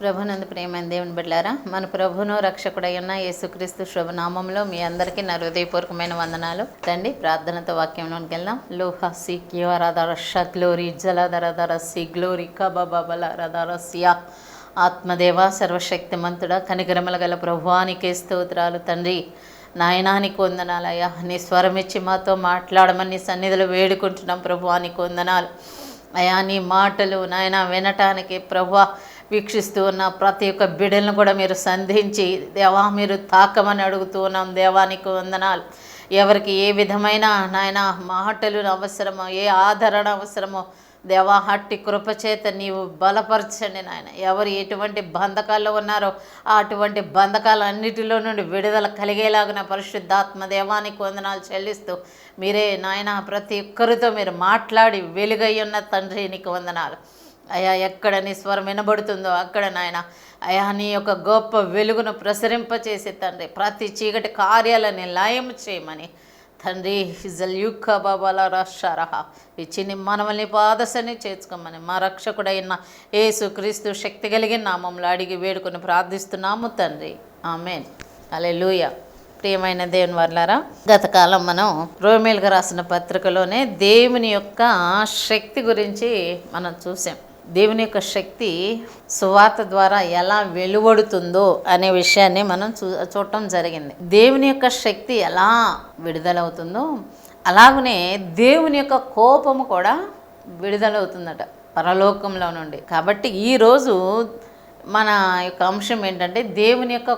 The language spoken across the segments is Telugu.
ప్రభునందు ప్రేమైన దేవుని బిడ్డలారా, మన ప్రభును రక్షకుడైన యేసుక్రీస్తు శుభనామంలో మీ అందరికీ నా హృదయపూర్వకమైన వందనాలు. రండి ప్రార్థనతో వాక్యంలోకి వెళ్దాం. లోహ సి క్యూరదర షగ్లోరి జలధరధర సి గ్లోరి కబబల రధర సియా. ఆత్మదేవ సర్వశక్తిమంతుడ కనికరముల గల ప్రభువానికే స్తోత్రాలు తండ్రి. నాయనానికి వందనాలయ్యా, నీ స్వరం ఇచ్చి మాతో మాట్లాడమని నీ సన్నిధిలో వేడుకుంటున్నాం. ప్రభువానికి వందనాలు అయా. నీ మాటలు నాయన వినటానికి ప్రభువా వీక్షిస్తూ ఉన్న ప్రతి ఒక్క బిడ్డలను కూడా మీరు సంధించి దేవా మీరు తాకమని అడుగుతూ ఉన్నాం. దేవానికి వందనాలు. ఎవరికి ఏ విధమైన నాయన మాటలు అవసరమో, ఏ ఆదరణ అవసరమో దేవా అట్టి కృపచేత నీవు బలపరచండి నాయన. ఎవరు ఎటువంటి బంధకాల్లో ఉన్నారో అటువంటి బంధకాలన్నిటిలో నుండి విడుదల కలిగేలాగిన పరిశుద్ధాత్మ దేవానికి వందనాలు చెల్లిస్తూ మీరే నాయన ప్రతి ఒక్కరితో మీరు మాట్లాడి వెలుగై ఉన్న తండ్రి నీకు వందనాలు అయా. ఎక్కడ నీ స్వరం వినబడుతుందో అక్కడ నాయన అయా నీ యొక్క గొప్ప వెలుగును ప్రసరింపచేసి తండ్రి ప్రతి చీకటి కార్యాలని లయం చేయమని తండ్రి హిజల్ యుక్క బాబాల రాషారహ ఇచ్చి మనల్ని పాదశని చేర్చుకోమని మా రక్షకుడైన యేసుక్రీస్తు శక్తి కలిగిన నామంలో అడిగి వేడుకొని ప్రార్థిస్తున్నాము తండ్రి. ఆమేన్. హల్లెలూయా. ప్రియమైన దేవుని వర్లారా, గత కాలం మనం రోమేలుగా రాసిన పత్రికలోనే దేవుని యొక్క శక్తి గురించి మనం చూసాం. దేవుని యొక్క శక్తి సువార్త ద్వారా ఎలా వెలువడుతుందో అనే విషయాన్ని మనం చూడటం జరిగింది. దేవుని యొక్క శక్తి ఎలా విడుదలవుతుందో అలాగనే దేవుని యొక్క కోపము కూడా విడుదలవుతుందట పరలోకంలో నుండి. కాబట్టి ఈరోజు మన యొక్క అంశం ఏంటంటే దేవుని యొక్క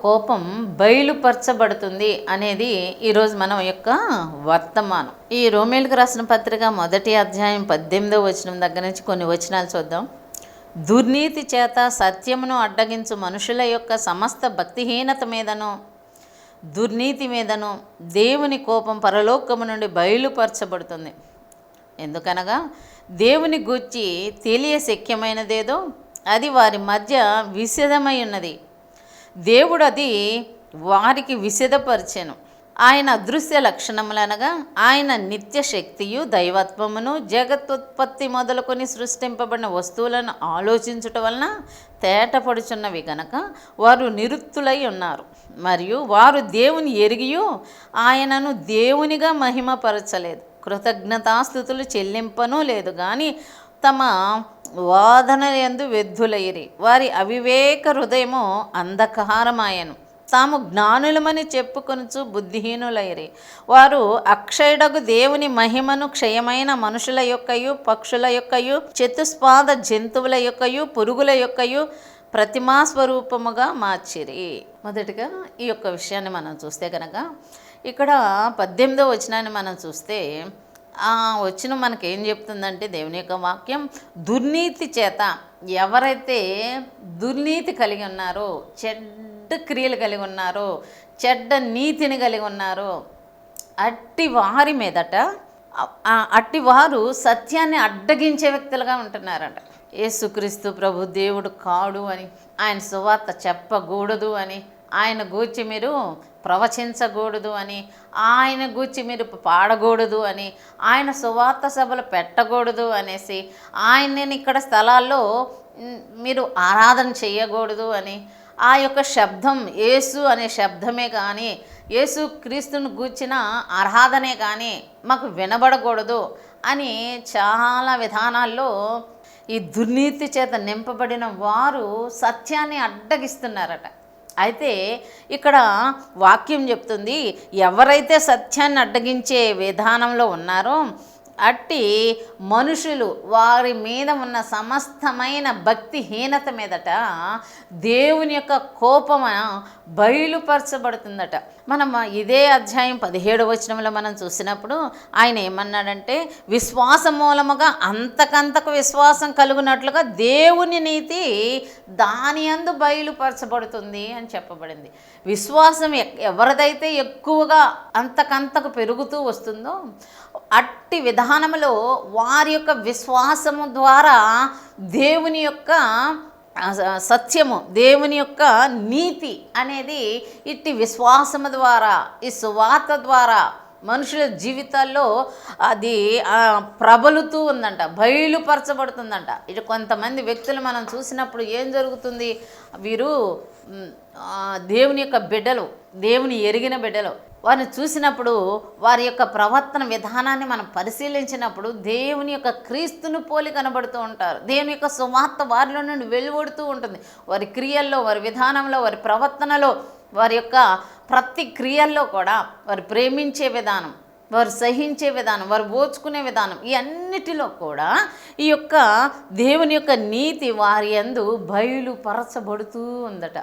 కోపం బయలుపరచబడుతుంది అనేది ఈరోజు మనం యొక్క వర్తమానం. ఈ రోమేలుకు రాసిన పత్రిక 1వ అధ్యాయం 18వ వచనం దగ్గర నుంచి కొన్ని వచనాలు చూద్దాం. దుర్నీతి చేత సత్యమును అడ్డగించు మనుషుల యొక్క సమస్త భక్తిహీనత మీదను దుర్నీతి మీదను దేవుని కోపం పరలోకము నుండి బయలుపరచబడుతుంది. ఎందుకనగా దేవుని గూర్చి తెలియశక్యమైనదేదో అది వారి మధ్య విశదమై ఉన్నది. దేవుడు అది వారికి విశదపరిచెను. ఆయన అదృశ్య లక్షణములనగా ఆయన నిత్య శక్తియు దైవత్వమును జగత్తుత్పత్తి మొదలుకొని సృష్టింపబడిన వస్తువులను ఆలోచించుట వలన తేటపడుచున్నవి గనక వారు నిరుత్తులై ఉన్నారు. మరియు వారు దేవుని ఎరిగియు ఆయనను దేవునిగా మహిమపరచలేదు, కృతజ్ఞతాస్థుతులు చెల్లింపనూ లేదు, కానీ తమ వాదన యందు వ్యర్థులైరి. వారి అవివేక హృదయము అంధకారమాయను. తాము జ్ఞానులమని చెప్పుకొనుచు బుద్ధిహీనులైరి. వారు అక్షయుడగు దేవుని మహిమను క్షయమైన మనుషుల యొక్కయు పక్షుల యొక్కయు చతుస్పాద జంతువుల యొక్కయు పురుగుల యొక్కయు ప్రతిమా స్వరూపముగా మార్చిరి. మొదటిగా ఈ యొక్క విషయాన్ని మనం చూస్తే కనుక ఇక్కడ 18వ వచనాన్ని మనం చూస్తే ఆ వచనం మనకేం చెప్తుందంటే దేవుని యొక్క వాక్యం దుర్నీతి చేత ఎవరైతే దుర్నీతి కలిగి ఉన్నారో, చెడ్డ క్రియలు కలిగి ఉన్నారో, చెడ్డ నీతిని కలిగి ఉన్నారో అట్టి వారి మీదట అట్టి వారు సత్యాన్ని అడ్డగించే వ్యక్తులుగా ఉంటున్నారట. యేసుక్రీస్తు ప్రభు దేవుడు కాడు అని, ఆయన సువార్త చెప్పకూడదు అని, ఆయన గూర్చి మీరు ప్రవచించకూడదు అని, ఆయన గూర్చి మీరు పాడకూడదు అని, ఆయన సువార్త సభలు పెట్టకూడదు అనేసి, ఆయనని ఇక్కడ స్థలాల్లో మీరు ఆరాధన చేయకూడదు అని, ఆ యొక్క శబ్దం యేసు అనే శబ్దమే కానీ యేసు క్రీస్తుని గూర్చిన ఆరాధనే కానీ మాకు వినబడకూడదు అని చాలా విధానాల్లో ఈ దుర్నీతి చేత నింపబడిన వారు సత్యాన్ని అడ్డగిస్తున్నారట. అయితే ఇక్కడ వాక్యం చెప్తుంది, ఎవరైతే సత్యాన్ని అడ్డగించే విధానంలో ఉన్నారో అట్టి మనుషులు వారి మీద ఉన్న సమస్తమైన భక్తిహీనత మీదట దేవుని యొక్క కోపము బయలుపరచబడుతుందట. మనం ఇదే అధ్యాయం 17వ వచనంలో మనం చూసినప్పుడు ఆయన ఏమన్నాడంటే, విశ్వాసం మూలముగా అంతకంతకు విశ్వాసం కలుగునట్లుగా దేవుని నీతి దాని యందు బయలుపరచబడుతుంది అని చెప్పబడింది. విశ్వాసం ఎవరిదైతే ఎక్కువగా అంతకంతకు పెరుగుతూ వస్తుందో అట్టి విధానంలో వారి యొక్క విశ్వాసము ద్వారా దేవుని యొక్క సత్యము, దేవుని యొక్క నీతి అనేది ఇట్టి విశ్వాసము ద్వారా, ఈ సువార్త ద్వారా మనుషుల జీవితాల్లో అది ప్రబలుతూ ఉందంట, బయలుపరచబడుతుందంట. ఇది కొంతమంది వ్యక్తులు మనం చూసినప్పుడు ఏం జరుగుతుంది, వీరు దేవుని యొక్క బిడ్డలు, దేవుని ఎరిగిన బిడ్డలు, వారిని చూసినప్పుడు వారి యొక్క ప్రవర్తన విధానాన్ని మనం పరిశీలించినప్పుడు దేవుని యొక్క క్రీస్తును పోలి కనబడుతూ ఉంటారు. దేవుని యొక్క సువార్త వారిలో నుండి వెలువడుతూ ఉంటుంది. వారి క్రియల్లో, వారి విధానంలో, వారి ప్రవర్తనలో, వారి యొక్క ప్రతి క్రియల్లో కూడా వారు ప్రేమించే విధానం, వారు సహించే విధానం, వారు ఓచుకునే విధానం, ఈ అన్నిటిలో కూడా ఈ యొక్క దేవుని యొక్క నీతి వారి యందు బయలుపరచబడుతూ ఉందట.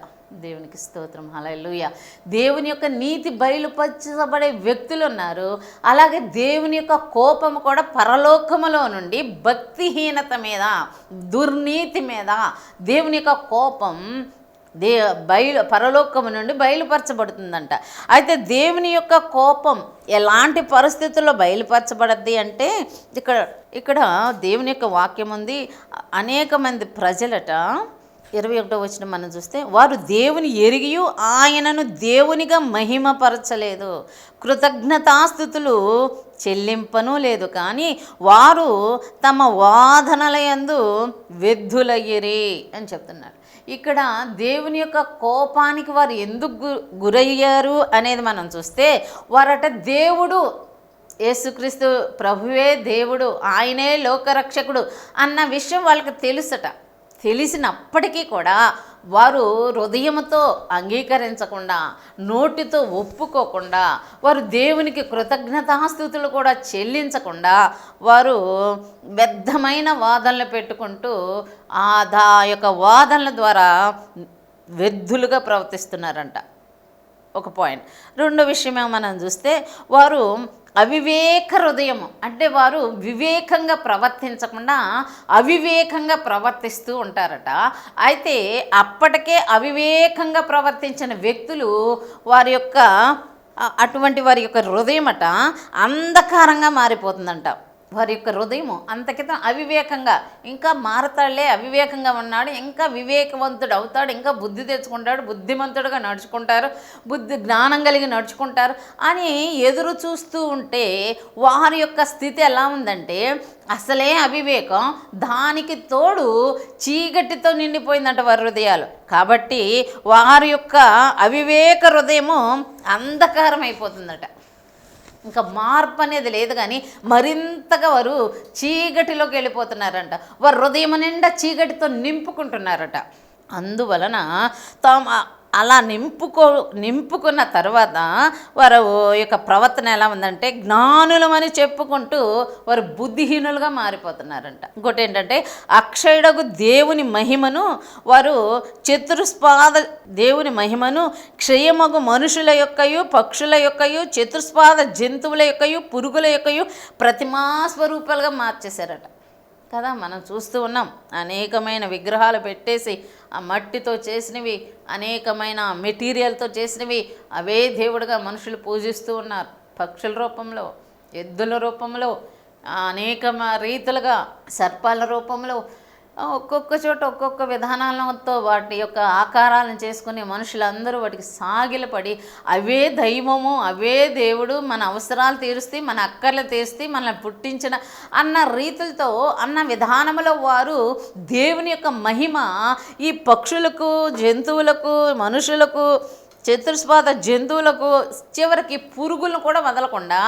దేవునికి స్తోత్రం, హల్లెలూయా. దేవుని యొక్క నీతి బయలుపరచబడే వ్యక్తులు ఉన్నారు. అలాగే దేవుని యొక్క కోపము కూడా పరలోకములో నుండి భక్తిహీనత మీద, దుర్నీతి మీద దేవుని యొక్క కోపం పరలోకము నుండి బయలుపరచబడుతుందంట. అయితే దేవుని యొక్క కోపం ఎలాంటి పరిస్థితుల్లో బయలుపరచబడద్ది అంటే ఇక్కడ దేవుని యొక్క వాక్యం ఉంది. అనేక మంది ప్రజలట 21వ వచనం మనం చూస్తే, వారు దేవుని ఎరిగియు ఆయనను దేవునిగా మహిమపరచలేదు, కృతజ్ఞతాస్థుతులు చెల్లింపను లేదు, కానీ వారు తమ వాదనల యందు వ్యర్థులయ్యిరి అని చెప్తున్నారు. ఇక్కడ దేవుని యొక్క కోపానికి వారు ఎందుకు గురయ్యారు అనేది మనం చూస్తే, వారట దేవుడు యేసుక్రీస్తు ప్రభువే దేవుడు, ఆయనే లోకరక్షకుడు అన్న విషయం వాళ్ళకి తెలుసట. తెలిసినప్పటికీ కూడా వారు హృదయంతో అంగీకరించకుండా, నోటితో ఒప్పుకోకుండా, వారు దేవునికి కృతజ్ఞతాస్తుతులు కూడా చెల్లించకుండా వారు వ్యర్థమైన వాదనలు పెట్టుకుంటూ ఆ యొక్క వాదనల ద్వారా వ్యర్థులుగా ప్రవర్తిస్తున్నారంట. ఒక పాయింట్. రెండో విషయమే మనం చూస్తే, వారు అవివేక హృదయము, అంటే వారు వివేకంగా ప్రవర్తించకుండా అవివేకంగా ప్రవర్తిస్తూ ఉంటారట. అయితే అప్పటికే అవివేకంగా ప్రవర్తించిన వ్యక్తులు అటువంటి వారి యొక్క హృదయం అంధకారంగా మారిపోతుందంట. వారి యొక్క హృదయము అంతకితం అవివేకంగా, ఇంకా మారతాడులే, అవివేకంగా ఉన్నాడు, ఇంకా వివేకవంతుడు అవుతాడు, ఇంకా బుద్ధి తెచ్చుకుంటాడు, బుద్ధిమంతుడుగా నడుచుకుంటారు, జ్ఞానం కలిగి నడుచుకుంటారు అని ఎదురు చూస్తూ ఉంటే వారి యొక్క స్థితి ఎలా ఉందంటే, అసలే అవివేకం, దానికి తోడు చీకటితో నిండిపోయిందంట వారి హృదయాలు. కాబట్టి వారి యొక్క అవివేక హృదయము అంధకారం అయిపోతుందట. ఇంకా మార్పు అనేది లేదు, కానీ మరింతగా వారు చీకటిలోకి వెళ్ళిపోతున్నారంట. వారు హృదయం నిండా చీకటితో నింపుకుంటున్నారట. అందువలన అలా నింపుకున్న తర్వాత వారు యొక్క ప్రవర్తన ఎలా ఉందంటే, జ్ఞానులమని చెప్పుకుంటూ వారు బుద్ధిహీనులుగా మారిపోతున్నారంట. ఇంకోటి ఏంటంటే, అక్షయుడగు దేవుని మహిమను వారు దేవుని మహిమను క్షయమగు మనుషుల యొక్కయు, పక్షుల యొక్కయు, చతుస్పాద జంతువుల యొక్కయు, పురుగుల యొక్కయు ప్రతిమా స్వరూపాలుగా మార్చేశారట కదా. మనం చూస్తూ ఉన్నాం, అనేకమైన విగ్రహాలు పెట్టేసి ఆ మట్టితో చేసినవి, అనేకమైన మెటీరియల్తో చేసినవి అవే దేవుడుగా మనుషులు పూజిస్తూ ఉన్నారు. పక్షుల రూపంలో, ఎద్దుల రూపంలో, అనేక రీతులుగా సర్పాల రూపంలో, ఒక్కొక్క చోట ఒక్కొక్క విధానాలతో వాటి యొక్క ఆకారాలను చేసుకుని మనుషులందరూ వాటికి సాగిలపడి అవే దైవము, అవే దేవుడు, మన అవసరాలు తీరుస్తే, మన అక్కర్లు తీరుస్తే, మనల్ని పుట్టించిన అన్న రీతులతో, అన్న విధానంలో వారు దేవుని యొక్క మహిమ ఈ పక్షులకు, జంతువులకు, మనుషులకు, చతుస్పాద జంతువులకు, చివరికి పురుగులను కూడా వదలకుండా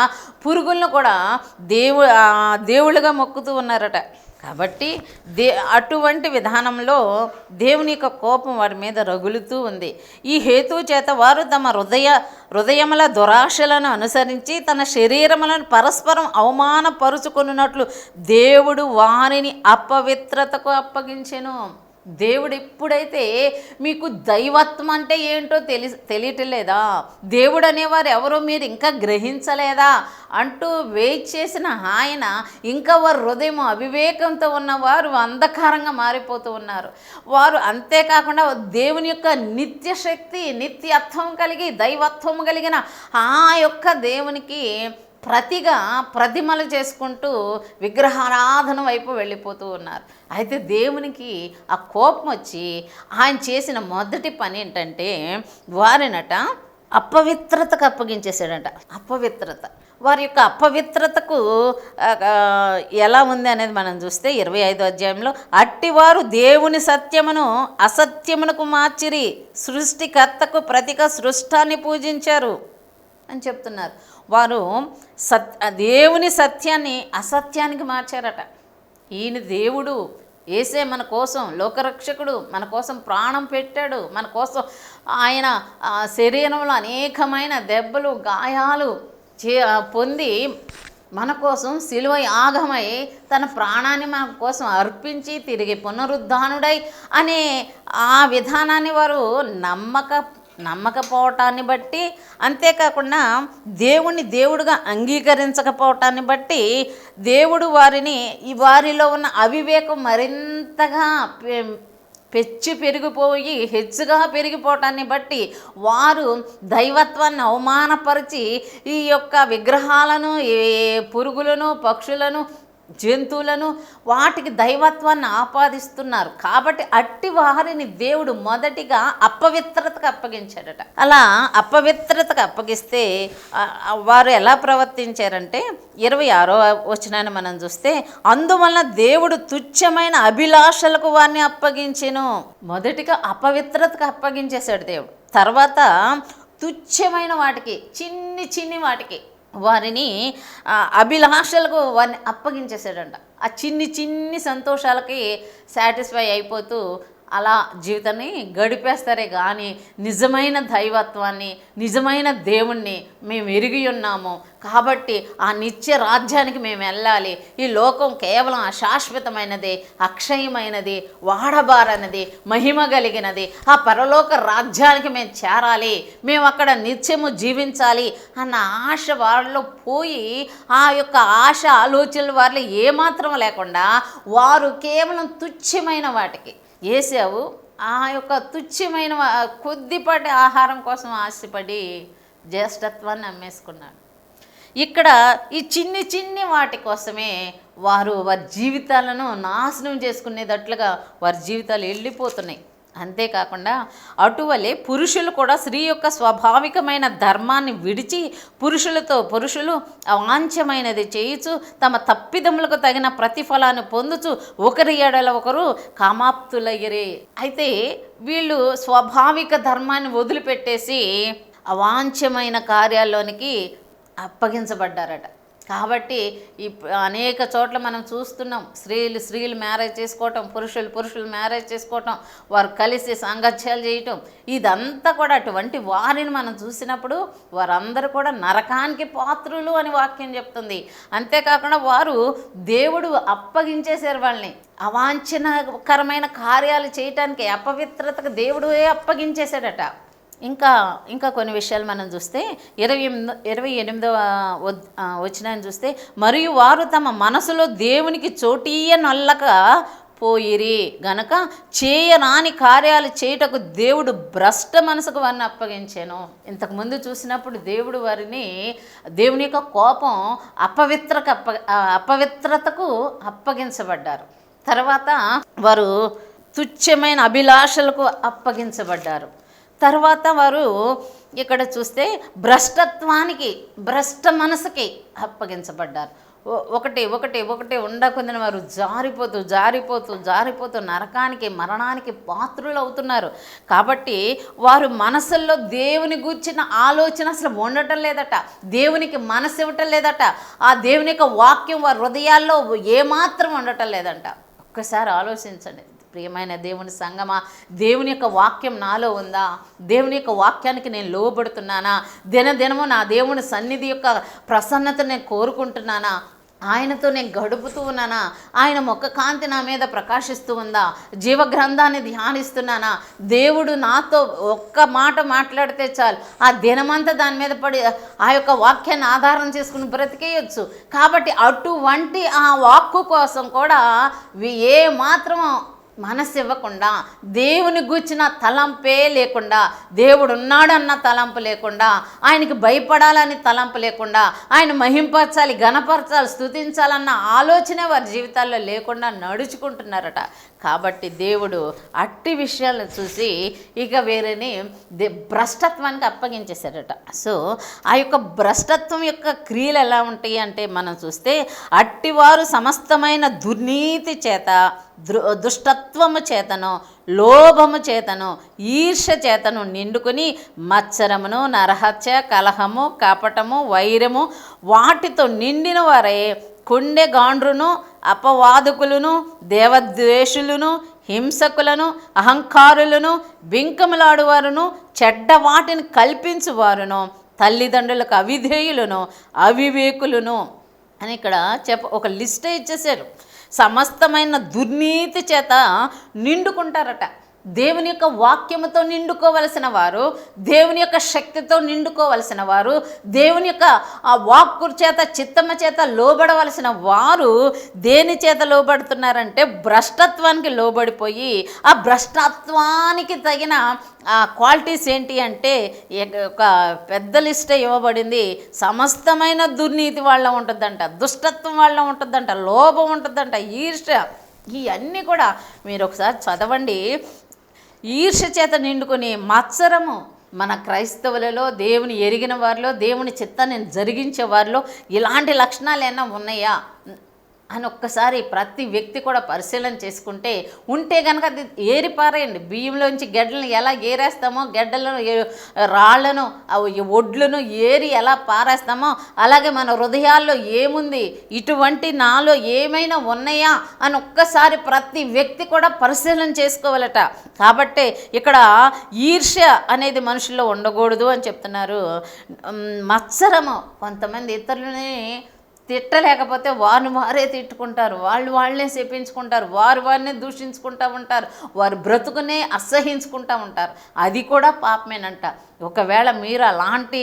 పురుగులను కూడా దేవుళ్ళుగా మొక్కుతూ ఉన్నారట. కాబట్టి అటువంటి విధానంలో దేవుని యొక్క కోపం వారి మీద రగులుతూ ఉంది. ఈ హేతువు చేత వారు తమ హృదయముల దురాశలను అనుసరించి తన శరీరములను పరస్పరం అవమానపరుచుకున్నట్లు దేవుడు వారిని అపవిత్రతకు అప్పగించెను. దేవుడు ఎప్పుడైతే మీకు దైవత్వం అంటే ఏంటో తెలియటం లేదా, దేవుడు అనేవారు ఎవరో మీరు ఇంకా గ్రహించలేదా అంటూ వెయిట్ చేసిన ఆయన ఇంకా వారు హృదయం అవివేకంతో ఉన్నవారు అంధకారంగా మారిపోతూ ఉన్నారు. వారు అంతేకాకుండా దేవుని యొక్క నిత్య శక్తి, నిత్యత్వం కలిగి, దైవత్వం కలిగిన ఆ యొక్క దేవునికి ప్రతిమలు చేసుకుంటూ విగ్రహారాధన వైపు వెళ్ళిపోతూ ఉన్నారు. అయితే దేవునికి ఆ కోపం వచ్చి ఆయన చేసిన మొదటి పని ఏంటంటే, వారినట అపవిత్రతకు అప్పగించేశాడంట. అపవిత్రత వారి యొక్క అపవిత్రతకు ఎలా ఉంది అనేది మనం చూస్తే 25వ అధ్యాయంలో, అట్టివారు దేవుని సత్యమును అసత్యమునకు మార్చిరి, సృష్టికర్తకు ప్రతిగా సృష్టాన్ని పూజించారు అని చెప్తున్నారు. వారు దేవుని సత్యాన్ని అసత్యానికి మార్చారట. ఈయన దేవుడు, యేసే మన కోసం లోకరక్షకుడు, మన కోసం ప్రాణం పెట్టాడు, మన కోసం ఆయన శరీరంలో అనేకమైన దెబ్బలు గాయాలు పొంది మన కోసం సిలువ యాగమై తన ప్రాణాన్ని మన కోసం అర్పించి తిరిగి పునరుద్ధానుడై అనే ఆ విధానాన్ని వారు నమ్మకపోవటాన్ని బట్టి, అంతేకాకుండా దేవుణ్ణి దేవుడుగా అంగీకరించకపోవటాన్ని బట్టి దేవుడు వారిలో ఉన్న అవివేకం మరింతగా పెరిగిపోయి హెచ్చుగా పెరిగిపోవటాన్ని బట్టి వారు దైవత్వాన్ని అవమానపరిచి ఈ యొక్క విగ్రహాలను, పురుగులను, పక్షులను, జంతువులను, వాటికి దైవత్వాన్ని ఆపాదిస్తున్నారు. కాబట్టి అట్టి వారిని దేవుడు మొదటిగా అపవిత్రతకు అప్పగించాడట. అలా అపవిత్రతకు అప్పగిస్తే వారు ఎలా ప్రవర్తించారంటే 26వ వచనాన్ని మనం చూస్తే, అందువలన దేవుడు తుచ్చమైన అభిలాషలకు వారిని అప్పగించెను. మొదటిగా అపవిత్రతకు అప్పగించేశాడు దేవుడు. తర్వాత తుచ్చమైన వాటికి, చిన్ని వాటికి వారిని అభిలాషలకు వారిని అప్పగించేసాడంట. ఆ చిన్ని సంతోషాలకి సాటిస్ఫై అయిపోతూ అలా జీవితాన్ని గడిపేస్తారే కానీ నిజమైన దైవత్వాన్ని, నిజమైన దేవుణ్ణి మేము ఎరిగి ఉన్నాము కాబట్టి ఆ నిత్య రాజ్యానికి మేము వెళ్ళాలి, ఈ లోకం కేవలం అశాశ్వతమైనది, అక్షయమైనది, వాడబారనది, మహిమ కలిగినది, ఆ పరలోక రాజ్యానికి మేము చేరాలి, మేము అక్కడ నిత్యము జీవించాలి అన్న ఆశ వారిలో పోయి ఆ యొక్క ఆశ ఆలోచనలు వారిలో ఏమాత్రం లేకుండా వారు కేవలం తుచ్చమైన వాటికి ఏసావు ఆ యొక్క తుచ్చమైన కొద్దిపాటి ఆహారం కోసం ఆశపడి జ్యేష్ఠత్వాన్ని అమ్మేసుకున్నాడు. ఇక్కడ ఈ చిన్ని వాటి కోసమే వారి జీవితాలను నాశనం చేసుకునేటట్లుగా వారి జీవితాలు వెళ్ళిపోతున్నాయి. అంతేకాకుండా అటువలే పురుషులు కూడా స్త్రీ యొక్క స్వాభావికమైన ధర్మాన్ని విడిచి పురుషులు అవాంఛమైనది చేయుచు తమ తప్పిదములకు తగిన ప్రతిఫలాన్ని పొందుచు ఒకరి ఎడల ఒకరు కామాప్తులయ్యరే. అయితే వీళ్ళు స్వాభావిక ధర్మాన్ని వదిలిపెట్టేసి అవాంఛమైన కార్యాల్లోనికి అప్పగించబడ్డారట. కాబట్టి ఈ అనేక చోట్ల మనం చూస్తున్నాం, స్త్రీలు మ్యారేజ్ చేసుకోవటం, పురుషులు మ్యారేజ్ చేసుకోవటం, వారు కలిసి సాంగత్యాలు చేయటం, ఇదంతా కూడా అటువంటి వారిని మనం చూసినప్పుడు వారందరూ కూడా నరకానికి పాత్రులు అని వాక్యం చెప్తుంది. అంతేకాకుండా వారు దేవుడు అప్పగించేశారు వాళ్ళని అవాంఛనకరమైన కార్యాలు చేయటానికి, అపవిత్రతకు దేవుడే అప్పగించేశాడట. ఇంకా కొన్ని విషయాలు మనం చూస్తే 28వ వచనాన్ని చూస్తే, మరియు వారు తమ మనసులో దేవునికి చోటీయనొల్లక పోయిరి గనక చేయరాని కార్యాలు చేయుటకు దేవుడు భ్రష్ట మనసుకు వారిని అప్పగించాను. ఇంతకుముందు చూసినప్పుడు దేవుడు వారిని దేవుని యొక్క కోపం అపవిత్రతకు అప్పగించబడ్డారు. తర్వాత వారు తుచ్చమైన అభిలాషలకు అప్పగించబడ్డారు. తర్వాత వారు ఇక్కడ చూస్తే భ్రష్ట మనసుకి అప్పగించబడ్డారు. ఒకటి ఉండకుందని వారు జారిపోతూ నరకానికి మరణానికి పాత్రులు అవుతున్నారు. కాబట్టి వారు మనసుల్లో దేవుని గూర్చిన ఆలోచన అసలు ఉండటం లేదట, దేవునికి మనసు ఇవ్వటం లేదట, ఆ దేవుని యొక్క వాక్యం వారి హృదయాల్లో ఏమాత్రం ఉండటం లేదంట. ఒక్కసారి ఆలోచించండి ప్రియమైన దేవుని సంగమా, దేవుని యొక్క వాక్యం నాలో ఉందా? దేవుని యొక్క వాక్యానికి నేను లోబడుతున్నానా? దినదినము నా దేవుని సన్నిధి యొక్క ప్రసన్నత నేను కోరుకుంటున్నానా? ఆయనతో నేను గడుపుతూ ఉన్నానా? ఆయన ముఖ కాంతి నా మీద ప్రకాశిస్తూ ఉందా? జీవగ్రంథాన్ని ధ్యానిస్తున్నానా? దేవుడు నాతో ఒక్క మాట మాట్లాడితే చాలు, ఆ దినమంతా దాని మీద పడి ఆ యొక్క వాక్యాన్ని ఆధారం చేసుకుని బ్రతికేయచ్చు. కాబట్టి అటువంటి ఆ వాక్కు కోసం కూడా ఏ మాత్రం మనసు ఇవ్వకుండా, దేవుని గూర్చిన తలంపే లేకుండా, దేవుడు ఉన్నాడన్న తలంపు లేకుండా, ఆయనకి భయపడాలని తలంపు లేకుండా, ఆయన మహింపరచాలి, ఘనపరచాలి, స్తుతించాలన్న ఆలోచనే వారి జీవితాల్లో లేకుండా నడుచుకుంటున్నారట. కాబట్టి దేవుడు అట్టి విషయాలను చూసి ఇక వేరేని భ్రష్టత్వానికి అప్పగించేశారట. సో ఆ యొక్క భ్రష్టత్వం యొక్క క్రియలు ఎలా ఉంటాయి అంటే మనం చూస్తే, అట్టివారు సమస్తమైన దుర్నీతి చేత, దుష్టత్వము చేతను, లోభము చేతను, ఈర్ష్య చేతను నిండుకుని మత్సరమును, నరహత్య, కలహము, కపటము, వైరము వాటితో నిండిన వారే కుండెగాండ్రును, అపవాదకులను, దేవద్వేషులను, హింసకులను, అహంకారులను, బింకములాడువారును, చెడ్డ వాటిని కల్పించువారును, తల్లిదండ్రులకు అవిధేయులను, అవివేకులను అని ఇక్కడ ఒక లిస్టే ఇచ్చేసారు. సమస్తమైన దుర్నీతి చేత నిండుకుంటారట. దేవుని యొక్క వాక్యముతో నిండుకోవలసిన వారు, దేవుని యొక్క శక్తితో నిండుకోవలసిన వారు, దేవుని యొక్క ఆ వాక్కు చేత, చిత్తమ చేత లోబడవలసిన వారు దేని చేత లోబడుతున్నారంటే భ్రష్టత్వానికి లోబడిపోయి, ఆ భ్రష్టత్వానికి తగిన ఆ క్వాలిటీస్ ఏంటి అంటే ఒక పెద్ద లిస్టే ఇవ్వబడింది. సమస్తమైన దుర్నీతి వాళ్ళ ఉంటుందంట, దుష్టత్వం వాళ్ళ ఉంటుందంట, లోభం ఉంటుందంట, ఈర్ష్య, ఇవన్నీ కూడా మీరు ఒకసారి చదవండి. ఈర్ష్య చేత నిండుకొని మత్సరము, మన క్రైస్తవులలో, దేవుని ఎరిగిన వారిలో, దేవుని చిత్తాన్ని జరిగించే వారిలో ఇలాంటి లక్షణాలు ఏమైనా ఉన్నాయా అని ఒక్కసారి ప్రతి వ్యక్తి కూడా పరిశీలన చేసుకుంటే, ఉంటే కనుక అది ఏరిపారేయండి. బియ్యంలోంచి గెడ్డలను ఎలా ఏరేస్తామో, గెడ్డలను, రాళ్లను, ఒడ్లను ఏరి ఎలా పారేస్తామో, అలాగే మన హృదయాల్లో ఏముంది, ఇటువంటి నాలో ఏమైనా ఉన్నాయా అని ఒక్కసారి ప్రతి వ్యక్తి కూడా పరిశీలన చేసుకోవాలట. కాబట్టి ఇక్కడ ఈర్ష్య అనేది మనుషుల్లో ఉండకూడదు అని చెప్తున్నారు. మత్సరము, కొంతమంది ఇతరులని తిట్టలేకపోతే వారిని వారే తిట్టుకుంటారు, వాళ్ళే శపించుకుంటారు, వారినే దూషించుకుంటూ ఉంటారు, వారి బ్రతుకునే అసహించుకుంటూ ఉంటారు. అది కూడా పాపమేనంట. ఒకవేళ మీరు అలాంటి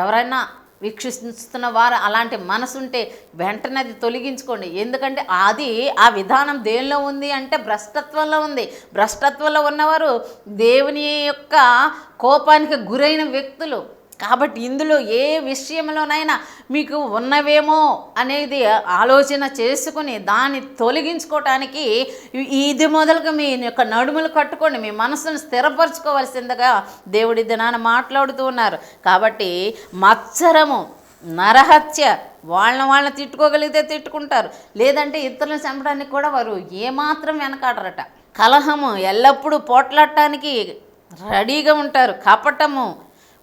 ఎవరైనా వీక్షిస్తున్న వారు అలాంటి మనసుంటే వెంటనే అది తొలగించుకోండి. ఎందుకంటే అది ఆ విధానం దేనిలో ఉంది అంటే భ్రష్టత్వంలో ఉంది. భ్రష్టత్వంలో ఉన్నవారు దేవుని యొక్క కోపానికి గురైన వ్యక్తులు. కాబట్టి ఇందులో ఏ విషయంలోనైనా మీకు ఉన్నవేమో అనేది ఆలోచన చేసుకుని దాన్ని తొలగించుకోవటానికి ఇది మొదలుగా మీ యొక్క నడుములు కట్టుకోండి, మీ మనసును స్థిరపరచుకోవాల్సిందిగా దేవుడి దినాన మాట్లాడుతూ ఉన్నారు. కాబట్టి మత్సరము, నరహత్య, వాళ్ళని తిట్టుకోగలిగితే తిట్టుకుంటారు, లేదంటే ఇతరులను చంపడానికి కూడా వారు ఏమాత్రం వెనకాడరట. కలహము, ఎల్లప్పుడూ పోట్లాడటానికి రెడీగా ఉంటారు. కపటము,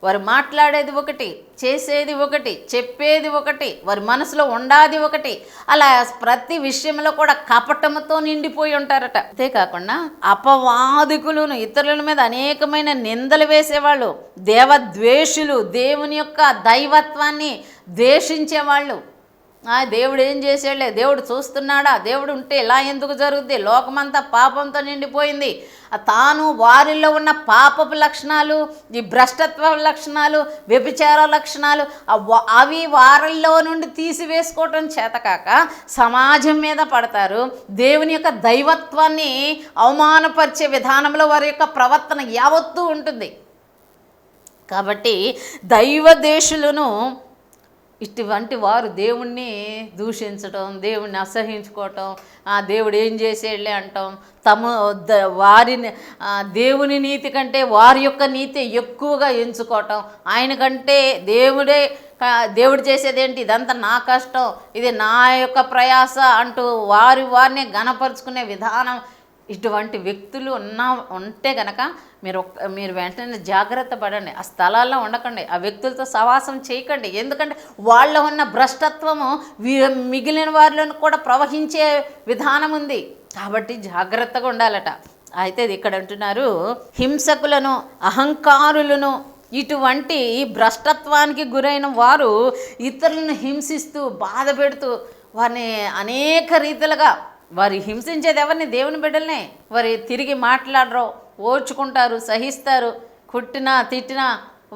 వారు మాట్లాడేది ఒకటి, చేసేది ఒకటి, చెప్పేది ఒకటి, వారి మనసులో ఉండాది ఒకటి, అలా ప్రతి విషయంలో కూడా కపటముతో నిండిపోయి ఉంటారట. అంతేకాకుండా అపవాదికులను, ఇతరుల మీద అనేకమైన నిందలు వేసేవాళ్ళు, దేవద్వేషులు, దేవుని యొక్క దైవత్వాన్ని ద్వేషించేవాళ్ళు. దేవుడు ఏం చేసాడులే, దేవుడు చూస్తున్నాడా, దేవుడు ఉంటే ఇలా ఎందుకు జరుగుద్ది, లోకమంతా పాపంతో నిండిపోయింది, తాను వారిలో ఉన్న పాపపు లక్షణాలు, ఈ భ్రష్టత్వ లక్షణాలు, వ్యభిచార లక్షణాలు అవి వారిలో నుండి తీసివేసుకోవటం చేతకాక సమాజం మీద పడతారు. దేవుని యొక్క దైవత్వాన్ని అవమానపరిచే విధానంలో వారి యొక్క ప్రవర్తన యావత్తూ ఉంటుంది. కాబట్టి దైవదేశులను ఇటువంటి వారు దేవుణ్ణి దూషించటం, దేవుణ్ణి అసహించుకోవటం, దేవుడు ఏం చేసేళ్ళే అంటాం, వారిని దేవుని నీతి కంటే వారి యొక్క నీతి ఎక్కువగా ఎంచుకోవటం, ఆయన కంటే దేవుడు చేసేదేంటి, ఇదంతా నా కష్టం, ఇది నా యొక్క ప్రయాస అంటూ వారిని ఘనపరుచుకునే విధానం. ఇటువంటి వ్యక్తులు ఉంటే కనుక మీరు వెంటనే జాగ్రత్త పడండి. ఆ స్థలాల్లో ఉండకండి, ఆ వ్యక్తులతో సవాసం చేయకండి. ఎందుకంటే వాళ్ళ ఉన్న భ్రష్టత్వము మిగిలిన వారిలో కూడా ప్రవహించే విధానం ఉంది. కాబట్టి జాగ్రత్తగా ఉండాలట. అయితే ఇక్కడ అంటున్నారు, హింసకులను, అహంకారులను, ఇటువంటి భ్రష్టత్వానికి గురైన వారు ఇతరులను హింసిస్తూ బాధ పెడుతూ వారిని అనేక రీతిలుగా, వారు హింసించేది ఎవరిని, దేవుని బిడ్డలనే. వారు తిరిగి మాట్లాడరు, ఓర్చుకుంటారు, సహిస్తారు, కుట్టినా తిట్టినా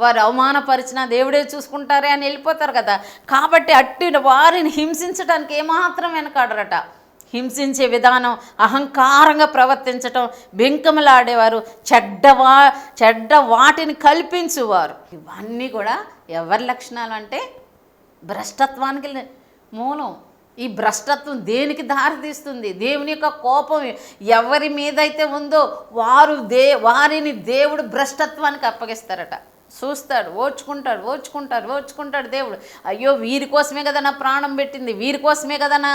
వారు అవమానపరిచినా దేవుడే చూసుకుంటారే అని వెళ్ళిపోతారు కదా. కాబట్టి అట్టి వారిని హింసించడానికి ఏమాత్రం వెనకాడరట. హింసించే విధానం, అహంకారంగా ప్రవర్తించటం, బెంకములాడేవారు, చెడ్డ వాటిని కల్పించువారు. ఇవన్నీ కూడా ఎవరి లక్షణాలు అంటే భ్రష్టత్వానికి మూలం. ఈ భ్రష్టత్వం దేనికి దారితీస్తుంది? దేవుని యొక్క కోపం ఎవరి మీదైతే ఉందో వారిని దేవుడు భ్రష్టత్వానికి అప్పగిస్తారట. చూస్తాడు, ఓర్చుకుంటాడు దేవుడు. అయ్యో, వీరి కోసమే కదా నా ప్రాణం పెట్టింది, వీరి కోసమే కదా నా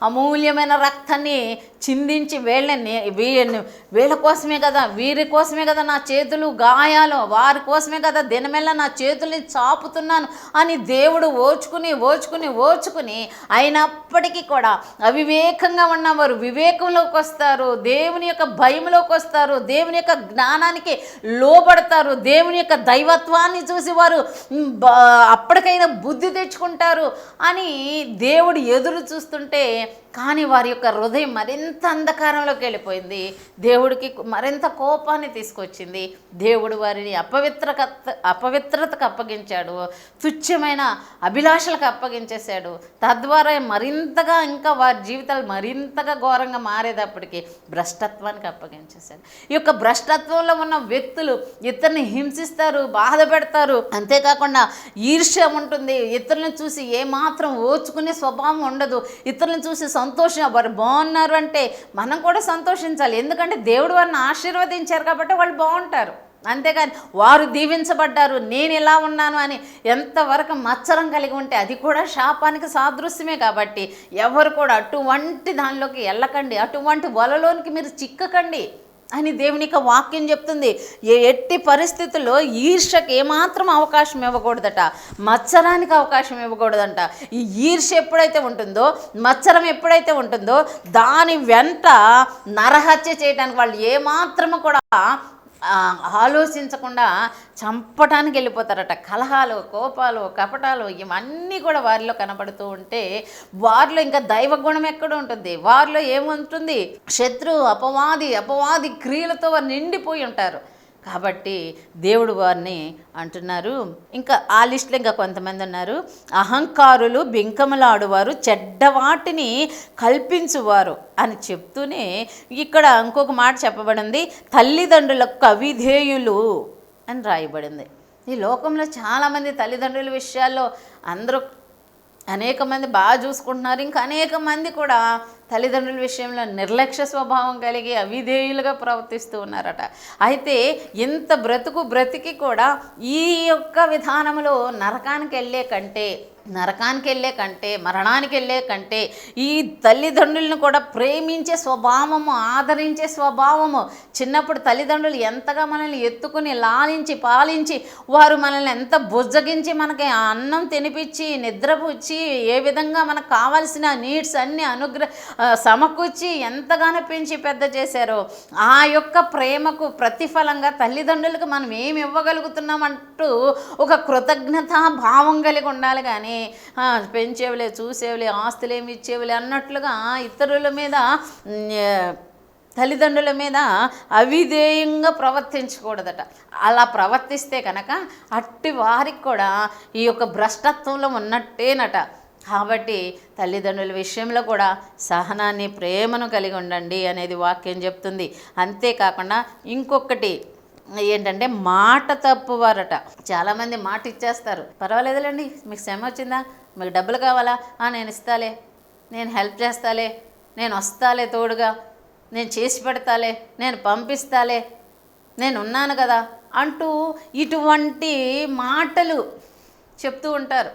అమూల్యమైన రక్తాన్ని చిందించి వీళ్ళ కోసమే కదా, వీరి కోసమే కదా నా చేతులు గాయాలు, వారి కోసమే కదా దినమెల్లా నా చేతుల్ని చాపుతున్నాను అని దేవుడు ఓర్చుకుని అయినప్పటికీ కూడా అవివేకంగా ఉన్నవారు వివేకంలోకి వస్తారు, దేవుని యొక్క భయంలోకి వస్తారు, దేవుని యొక్క జ్ఞానానికి లోబడతారు, దేవుని యొక్క దైవత్వాన్ని చూసి వారు అప్పటికైనా బుద్ధి తెచ్చుకుంటారు అని దేవుడు ఎదురు చూస్తుంటే, కానీ వారి యొక్క హృదయం మరింత అంధకారంలోకి వెళ్ళిపోయింది. దేవుడికి మరింత కోపాన్ని తీసుకొచ్చింది. దేవుడు వారిని అపవిత్రతకు అప్పగించాడు, తుచ్చమైన అభిలాషలకు అప్పగించేశాడు. తద్వారా మరింతగా ఇంకా వారి జీవితాలు మరింతగా ఘోరంగా మారేటప్పటికి భ్రష్టత్వానికి అప్పగించేశాడు. ఈ యొక్క భ్రష్టత్వంలో ఉన్న వ్యక్తులు ఇతరుని హింసిస్తారు, బాధ పెడతారు. అంతేకాకుండా ఈర్ష్య ఉంటుంది, ఇతరులను చూసి ఏమాత్రం ఓర్చుకునే స్వభావం ఉండదు. ఇతరులను చూసి సంతోషం, వారు బాగున్నారు అంటే మనం కూడా సంతోషించాలి. ఎందుకంటే దేవుడు వారిని ఆశీర్వదించారు కాబట్టి వాళ్ళు బాగుంటారు. అంతేగాని వారు దీవించబడ్డారు, నేను ఇలా ఉన్నాను అని ఎంతవరకు మత్సరం కలిగి ఉంటే అది కూడా శాపానికి సాదృశ్యమే. కాబట్టి ఎవరు కూడా అటువంటి దానిలోకి వెళ్ళకండి, అటువంటి వలలోనికి మీరు చిక్కకండి అని దేవుని యొక్క వాక్యం చెప్తుంది. ఎట్టి పరిస్థితుల్లో ఈర్ష్యకు ఏమాత్రం అవకాశం ఇవ్వకూడదట, మత్సరానికి అవకాశం ఇవ్వకూడదంట. ఈ ఈర్ష్య ఎప్పుడైతే ఉంటుందో, మత్సరం ఎప్పుడైతే ఉంటుందో, దాని వెంట నరహత్య చేయడానికి వాళ్ళు ఏమాత్రము కూడా ఆలోచించకుండా చంపటానికి వెళ్ళిపోతారట. కలహాలు, కోపాలు, కపటాలు ఇవన్నీ కూడా వారిలో కనబడుతూ ఉంటే వారిలో ఇంకా దైవగుణం ఎక్కడ ఉంటుంది? వారిలో ఏముంటుంది? అపవాది క్రియలతో వారు నిండిపోయి ఉంటారు. కాబట్టి దేవుడు వారిని అంటున్నారు. ఇంకా ఆ లిస్టులో ఇంకా కొంతమంది ఉన్నారు. అహంకారులు, బెంకములాడువారు, చెడ్డవాటిని కల్పించువారు అని చెప్తూనే ఇక్కడ ఇంకొక మాట చెప్పబడింది, తల్లిదండ్రులకు అవిధేయులు అని రాయబడింది. ఈ లోకంలో చాలామంది తల్లిదండ్రుల విషయాల్లో అందరూ అనేక మంది బాగా చూసుకుంటున్నారు, ఇంకా అనేక మంది కూడా తల్లిదండ్రుల విషయంలో నిర్లక్ష్య స్వభావం కలిగి అవిధేయులుగా ప్రవర్తిస్తూ ఉన్నారట. అయితే ఇంత బ్రతికి కూడా ఈ యొక్క విధానంలో నరకానికి వెళ్ళే కంటే మరణానికి వెళ్ళే కంటే ఈ తల్లిదండ్రులను కూడా ప్రేమించే స్వభావము, ఆదరించే స్వభావము, చిన్నప్పుడు తల్లిదండ్రులు ఎంతగా మనల్ని ఎత్తుకుని లాలించి పాలించి వారు మనల్ని ఎంత బుజ్జగించి మనకి అన్నం తినిపించి నిద్రపుచ్చి ఏ విధంగా మనకు కావాల్సిన నీడ్స్ అన్నీ సమకూర్చి ఎంతగానో పెంచి పెద్ద చేశారో ఆ యొక్క ప్రేమకు ప్రతిఫలంగా తల్లిదండ్రులకు మనం ఏమి ఇవ్వగలుగుతున్నామంటూ ఒక కృతజ్ఞతా భావం కలిగి ఉండాలి. కానీ పెంచేవులే, చూసేవులే, ఆస్తులేమి ఇచ్చేవులే అన్నట్లుగా ఇతరుల మీద, తల్లిదండ్రుల మీద అవిధేయంగా ప్రవర్తించకూడదట. అలా ప్రవర్తిస్తే కనుక అట్టి వారికి కూడా ఈ యొక్క భ్రష్టత్వంలో ఉన్నట్టేనట. కాబట్టి తల్లిదండ్రుల విషయంలో కూడా సహనాన్ని, ప్రేమను కలిగి ఉండండి అనేది వాక్యం చెప్తుంది. అంతేకాకుండా ఇంకొకటి ఏంటంటే మాట తప్పువారట. చాలామంది మాట ఇచ్చేస్తారు, పర్వాలేదులేండి, మీకు శ్రమ వచ్చిందా, మీకు డబ్బులు కావాలా, నేను ఇస్తాలే, నేను హెల్ప్ చేస్తాలే, నేను వస్తాలే, తోడుగా నేను చేసి పెడతాలే, నేను పంపిస్తాలే, నేను ఉన్నాను కదా అంటూ ఇటువంటి మాటలు చెప్తూ ఉంటారు.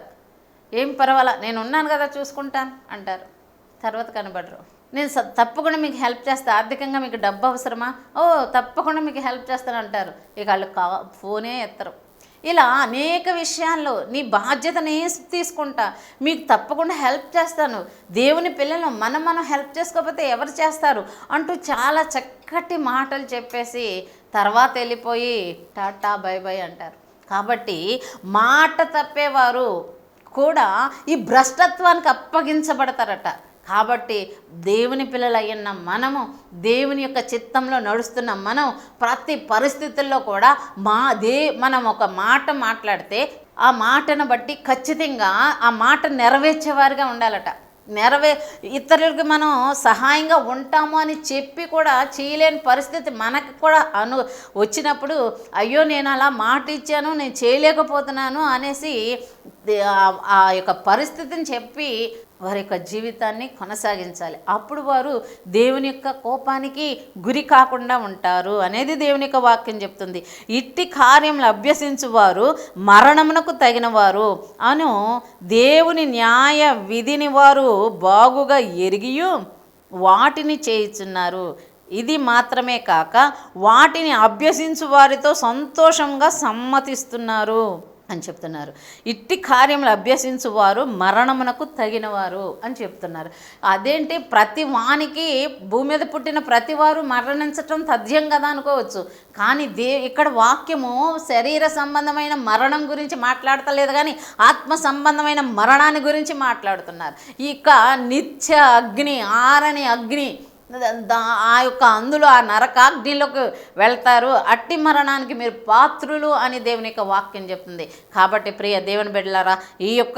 ఏం పర్వాలా, నేను ఉన్నాను కదా చూసుకుంటాను అంటారు, తర్వాత కనబడరు. నేను తప్పకుండా మీకు హెల్ప్ చేస్తాను, ఆర్థికంగా మీకు డబ్బు అవసరమా, తప్పకుండా మీకు హెల్ప్ చేస్తాను అంటారు. ఇక వాళ్ళు ఫోనే ఎత్తరు. ఇలా అనేక విషయాల్లో నీ బాధ్యతని తీసుకుంటా, మీకు తప్పకుండా హెల్ప్ చేస్తాను, దేవుని పిల్లలు మనం హెల్ప్ చేసుకోకపోతే ఎవరు చేస్తారు అంటూ చాలా చక్కటి మాటలు చెప్పేసి తర్వాత వెళ్ళిపోయి టాటా బై బై అంటారు. కాబట్టి మాట తప్పేవారు కూడా ఈ భ్రష్టత్వానికి అప్పగించబడతారట. కాబట్టి దేవుని పిల్లలయ్యున్న మనము, దేవుని యొక్క చిత్తంలో నడుస్తున్న మనం ప్రతి పరిస్థితుల్లో కూడా మనం ఒక మాట మాట్లాడితే ఆ మాటను బట్టి ఖచ్చితంగా ఆ మాట నెరవేర్చేవారుగా ఉండాలట. ఇతరులకి మనం సహాయంగా ఉంటాము అని చెప్పి కూడా చేయలేని పరిస్థితి మనకు కూడా వచ్చినప్పుడు, అయ్యో నేను అలా మాట ఇచ్చాను, నేను చేయలేకపోతున్నాను అనేసి ఆ యొక్క పరిస్థితిని చెప్పి వారి యొక్క జీవితాన్ని కొనసాగించాలి. అప్పుడు వారు దేవుని యొక్క కోపానికి గురి కాకుండా ఉంటారు అనేది దేవుని యొక్క వాక్యం చెప్తుంది. ఇట్టి కార్యములు అభ్యసించువారు మరణమునకు తగినవారు అను దేవుని న్యాయ విధిని వారు బాగుగా ఎరిగియు వాటిని చేయుచున్నారు. ఇది మాత్రమే కాక వాటిని అభ్యసించు వారితో సంతోషంగా సమ్మతిస్తున్నారు అని చెప్తున్నారు. ఇట్టి కార్యములు అభ్యసించువారు మరణమునకు తగినవారు అని చెప్తున్నారు. అదేంటి, ప్రతి వానికి భూమి మీద పుట్టిన ప్రతి వారు మరణించటం తథ్యం కదా అనుకోవచ్చు. కానీ ఇక్కడ వాక్యము శరీర సంబంధమైన మరణం గురించి మాట్లాడతలేదు, కానీ ఆత్మ సంబంధమైన మరణాన్ని గురించి మాట్లాడుతున్నారు. ఇక నిత్య అగ్ని, ఆరని అగ్ని, ఆ యొక్క అందులో ఆ నరకాగ్నిలోకి వెళ్తారు. అట్టి మరణానికి మీరు పాత్రులు అని దేవుని యొక్క వాక్యం చెప్తుంది. కాబట్టి ప్రియ దేవుని బిడ్డలారా, ఈ యొక్క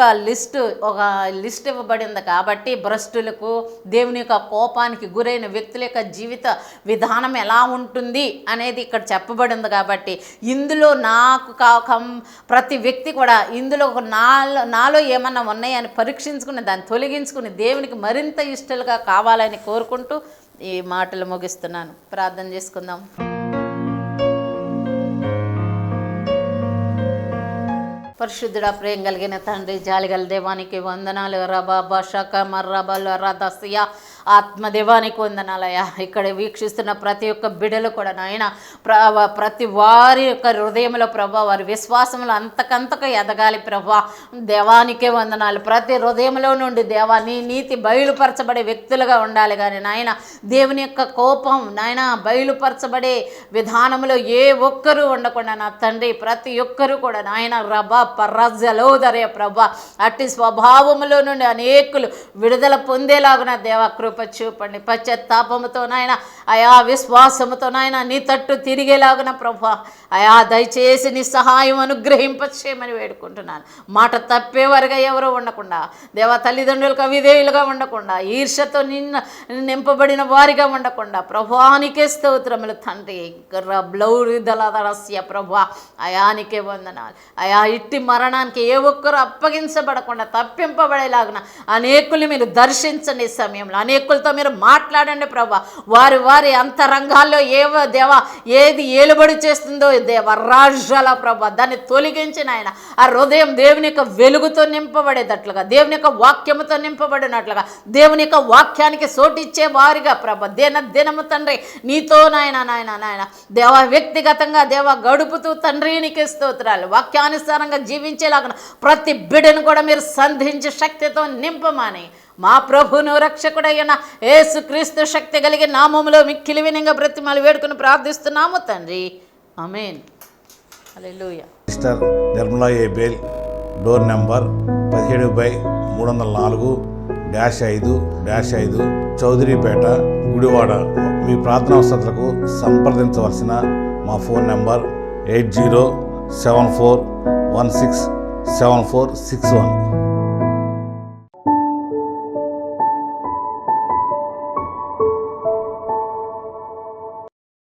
ఒక లిస్ట్ ఇవ్వబడింది. కాబట్టి భ్రష్టులకు, దేవుని యొక్క కోపానికి గురైన వ్యక్తుల యొక్క జీవిత విధానం ఎలా ఉంటుంది అనేది ఇక్కడ చెప్పబడింది. కాబట్టి ఇందులో ప్రతి వ్యక్తి కూడా ఇందులో నాలో ఏమన్నా ఉన్నాయని పరీక్షించుకుని దాన్ని తొలగించుకుని దేవునికి మరింత ఇష్టలుగా కావాలని కోరుకుంటూ ఈ మాటలు ముగిస్తున్నాను. ప్రార్థన చేసుకుందాం. పరిశుద్ధుడా, ప్రేమ కలిగిన తండ్రి, జాలిగల దేవానికి వందనాలు. రబాబా షక మర్రబల్ రదస్య ఆత్మదేవానికి వందనాలయ్యా. ఇక్కడ వీక్షిస్తున్న ప్రతి ఒక్క బిడ్డలు కూడా నాయన, ప్రతి వారి యొక్క హృదయంలో ప్రభా, వారి విశ్వాసంలో అంతకంతకు ఎదగాలి ప్రభా. దేవానికే వందనాలు. ప్రతి హృదయంలో నుండి దేవా నీ నీతి బయలుపరచబడే వ్యక్తులుగా ఉండాలి. కానీ నాయన, దేవుని యొక్క కోపం నాయన బయలుపరచబడే విధానంలో ఏ ఒక్కరూ ఉండకుండా నా తండ్రి, ప్రతి ఒక్కరూ కూడా నాయన రబా పర్రజలోదరే ప్రభా, అట్టి స్వభావములో నుండి అనేకులు విడుదల పొందేలాగున దేవా కృప చూపండి. పశ్చాత్తాపముతో నాయన, అయా విశ్వాసముతో నాయన నీ తట్టు తిరిగేలాగున ప్రభా, అయా దయచేసి నీ సహాయం అనుగ్రహింపచేయమని వేడుకుంటున్నాను. మాట తప్పేవారుగా ఎవరో ఉండకుండా దేవా, తల్లిదండ్రులకు అవిధేయులుగా ఉండకుండా, ఈర్ష్యతో నింపబడిన వారిగా ఉండకుండా ప్రభానికే స్తోత్రములు తండ్రి. బ్లౌరిదలరస్య ప్రభా, అయానికే వందనాలు. అయా ఇట్టి మరణానికి ఏ ఒక్కరు అప్పగించబడకుండా తప్పింపబడేలాగున అనేకులు మీరు దర్శించండి. సమయంలో అనేకులతో మీరు మాట్లాడండి ప్రభా. వారి వారి అంతరంగాల్లో దేవా ఏది ఏలుబడి చేస్తుందో దేవ రాజాల ప్రభా, దాన్ని తొలగించిన ఆయన ఆ హృదయం దేవుని యొక్క వెలుగుతో నింపబడేటట్లుగా, దేవుని యొక్క వాక్యముతో నింపబడినట్లుగా, దేవుని యొక్క వాక్యానికి సోటిచ్చే వారిగా ప్రభా దినము తండ్రి నీతో నాయన దేవా వ్యక్తిగతంగా దేవా గడుపుతూ తండ్రి నీకే స్తోత్రాలు. వాక్యానుసారంగా జీవించేలాగా ప్రతి బిడ్డను కూడా మీరు సంధించి శక్తితో నింపమని మా ప్రభును రక్షకుడైన యేసుక్రీస్తు శక్తి కలిగి నామములో మిక్కిలి వినంగా బ్రతిమాలు వేడుకుని ప్రార్థిస్తున్నాము తండ్రి. ఆమేన్. హల్లెలూయా. Mister Nirmala Abel, door number 17/304-5-5 Chowdaripet, Gudivada. మీ ప్రార్థనా అవసరాలకు సంప్రదించవలసిన మా ఫోన్ నెంబర్ 8074167461.